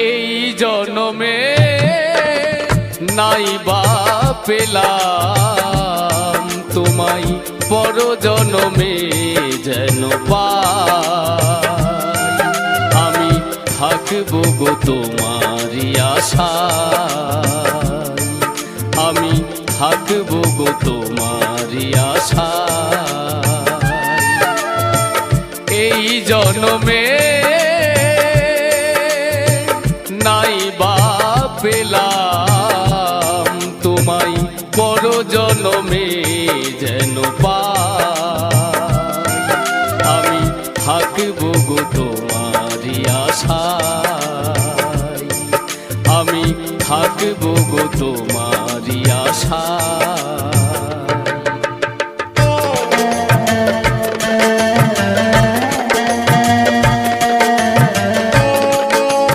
এই জনমে নাই বা পেলাম তোমায়, পর জনমে যেন পাই। আমি থাকবো গো তোমারই আশায়, আমি থাকবো গো তোমারই আশায়। এই জনমে নাই বা পেলাম তোমায়, পর জনমে যেন পাই। আমি থাকবো গো তোমারই আশায়, আমি থাকবো গো তোমারই আশায়।